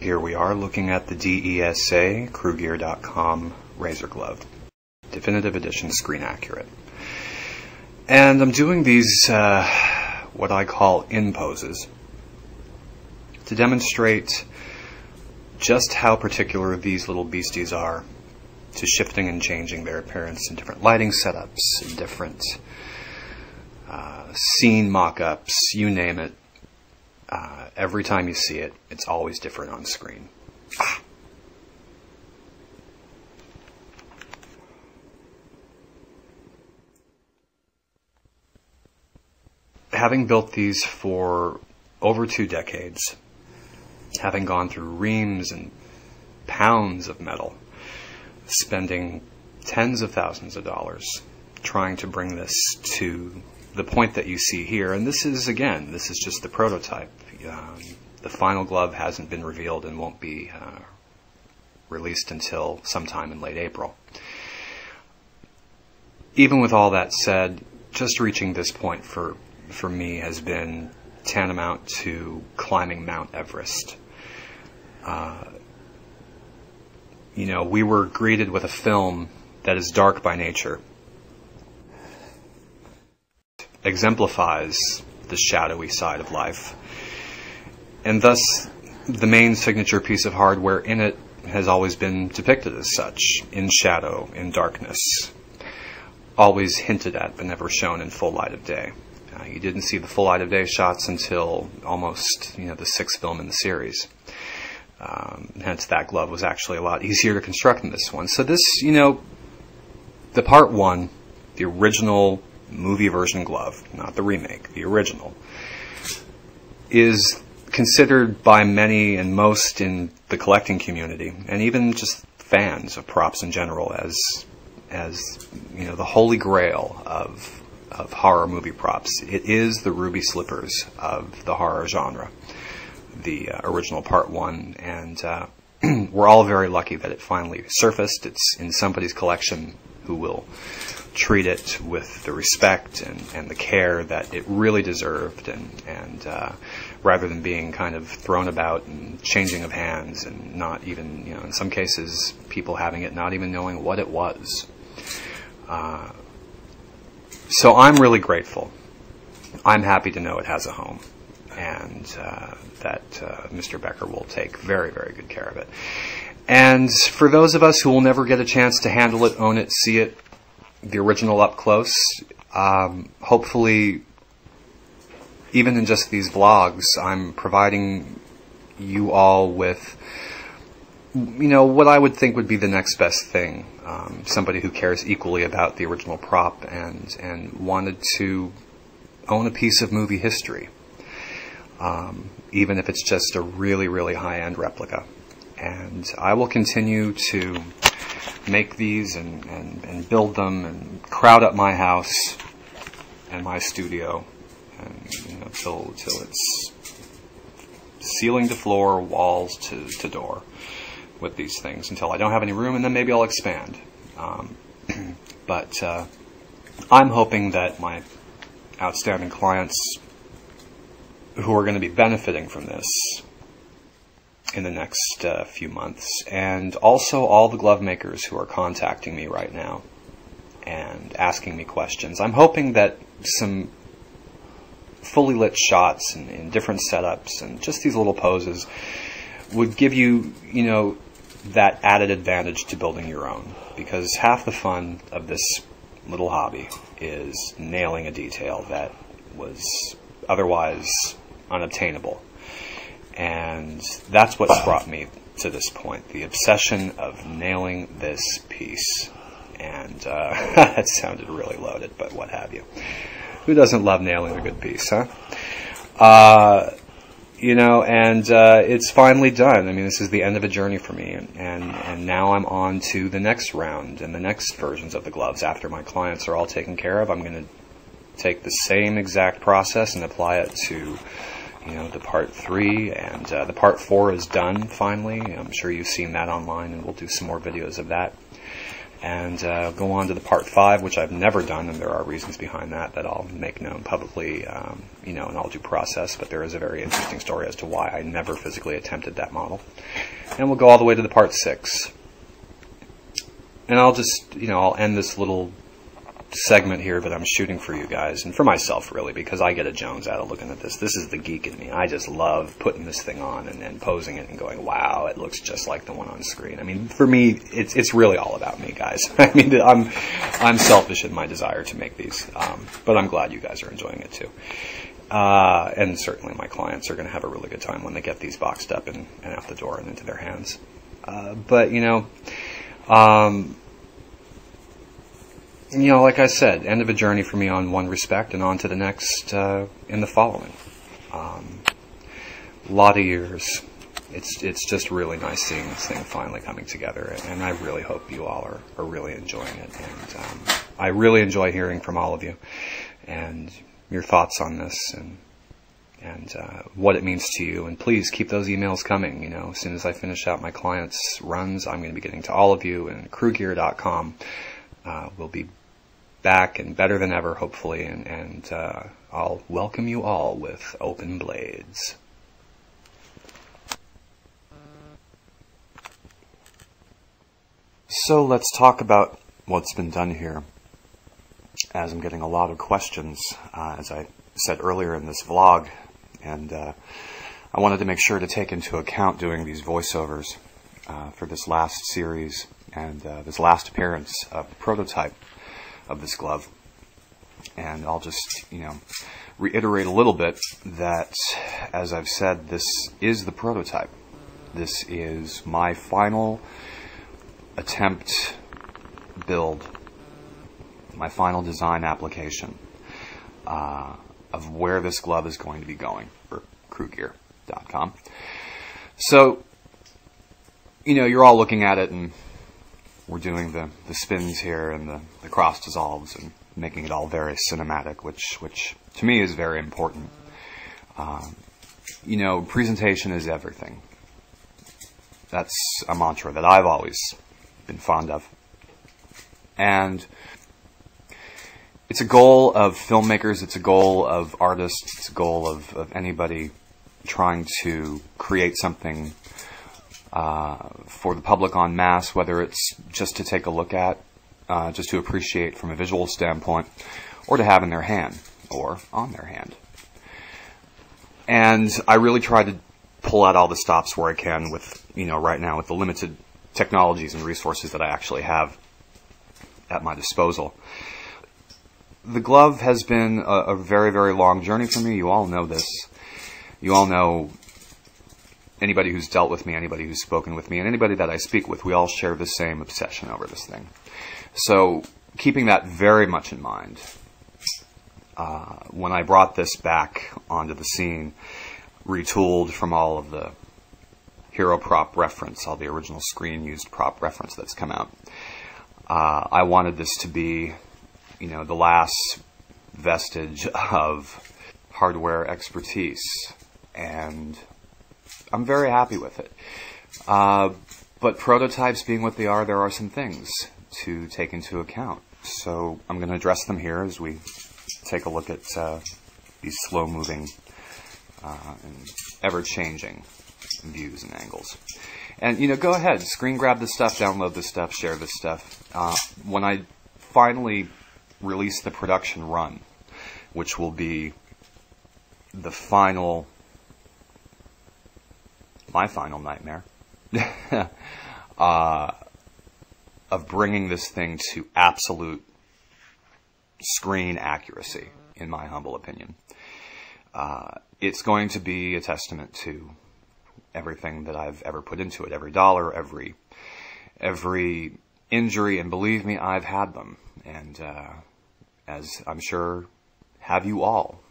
Here we are looking at the DESA crewgear.com Razor Glove, definitive edition screen accurate. And I'm doing these what I call in poses to demonstrate just how particular these little beasties are to shifting and changing their appearance in different lighting setups, in different scene mock-ups, you name it. Every time you see it, it's always different on screen. Having built these for over 2 decades, having gone through reams and pounds of metal, spending tens of thousands of dollars trying to bring this to the point that you see here, and this is, again, this is just the prototype. The final glove hasn't been revealed and won't be released until sometime in late April. Even with all that said, just reaching this point for me has been tantamount to climbing Mount Everest. You know, we were greeted with a film that is dark by nature, exemplifies the shadowy side of life, and thus the main signature piece of hardware in it has always been depicted as such, in shadow, in darkness, always hinted at but never shown in full light of day. You didn't see the full light of day shots until almost, the 6th film in the series. Hence that glove was actually a lot easier to construct than this one. So this, the part 1, the original movie version glove, not the remake, the original, is considered by many and most in the collecting community, and even just fans of props in general, as the holy grail of horror movie props. It is the ruby slippers of the horror genre, the original part 1, and we're all very lucky that it finally surfaced. It's in somebody's collection who will treat it with the respect and the care that it really deserved, and rather than being kind of thrown about and changing of hands, and not even, in some cases, people having it not even knowing what it was. So I'm really grateful. I'm happy to know it has a home, and that Mr. Becker will take very, very good care of it. And for those of us who will never get a chance to handle it, own it, see it, the original up close, hopefully, even in just these vlogs, I'm providing you all with, what I would think would be the next best thing. Somebody who cares equally about the original prop and wanted to own a piece of movie history, even if it's just a really, really high-end replica. And I will continue to make these and build them and crowd up my house and my studio, and till it's ceiling to floor, walls to door with these things, until I don't have any room, and then maybe I'll expand. But I'm hoping that my outstanding clients who are going to be benefiting from this in the next few months, and also all the glove makers who are contacting me right now and asking me questions, I'm hoping that some fully lit shots and in different setups and just these little poses would give you, that added advantage to building your own. Because half the fun of this little hobby is nailing a detail that was otherwise unobtainable. And that's what's brought me to this point, the obsession of nailing this piece. And that sounded really loaded, but what have you. Who doesn't love nailing a good piece, huh? It's finally done. I mean, this is the end of a journey for me, and now I'm on to the next round and the next versions of the gloves. After my clients are all taken care of, I'm going to take the same exact process and apply it to, the part 3, and the part 4 is done finally. I'm sure you've seen that online, and we'll do some more videos of that. and go on to the part 5, which I've never done, and there are reasons behind that I'll make known publicly, in all due process. But there is a very interesting story as to why I never physically attempted that model. And we'll go all the way to the part 6. And I'll just, I'll end this little segment here that I'm shooting for you guys, and for myself really, because I get a Jones out of looking at this. This is the geek in me. I just love putting this thing on and posing it and going, wow, it looks just like the one on screen. I mean, for me, it's really all about me, guys. I mean, I'm selfish in my desire to make these, but I'm glad you guys are enjoying it too. And certainly my clients are going to have a really good time when they get these boxed up and out the door and into their hands. But like I said, end of a journey for me on one respect, and on to the next in the following. A lot of years. It's just really nice seeing this thing finally coming together, and I really hope you all are really enjoying it. And I really enjoy hearing from all of you and your thoughts on this and what it means to you. And please keep those emails coming. As soon as I finish out my clients' runs, I'm going to be getting to all of you, and crewgear.com will be back and better than ever, hopefully, and I'll welcome you all with open blades. So let's talk about what's been done here, as I'm getting a lot of questions, as I said earlier in this vlog, and I wanted to make sure to take into account doing these voiceovers for this last series and this last appearance of the prototype of this glove. And I'll just, reiterate a little bit that, as I've said, this is the prototype. This is my final attempt build, my final design application of where this glove is going to be going for crewgear.com. So, you're all looking at it, and we're doing the spins here and the cross dissolves and making it all very cinematic, which to me is very important. Presentation is everything. That's a mantra that I've always been fond of. And it's a goal of filmmakers, it's a goal of artists, it's a goal of anybody trying to create something for the public en masse, whether it's just to take a look at, just to appreciate from a visual standpoint, or to have in their hand, or on their hand. And I really try to pull out all the stops where I can with, right now with the limited technologies and resources that I actually have at my disposal. The glove has been a very, very long journey for me. You all know this. You all know, anybody who's dealt with me, anybody who's spoken with me, and anybody that I speak with, we all share the same obsession over this thing. So, keeping that very much in mind, when I brought this back onto the scene, retooled from all of the hero prop reference, all the original screen-used prop reference that's come out, I wanted this to be, the last vestige of hardware expertise, and I'm very happy with it. But prototypes being what they are, there are some things to take into account. So I'm going to address them here as we take a look at these slow-moving and ever-changing views and angles. And, go ahead, screen grab this stuff, download this stuff, share this stuff. When I finally release the production run, which will be the final, my final nightmare, of bringing this thing to absolute screen accuracy, in my humble opinion. It's going to be a testament to everything that I've ever put into it, every dollar, every injury, and believe me, I've had them, and as I'm sure have you all.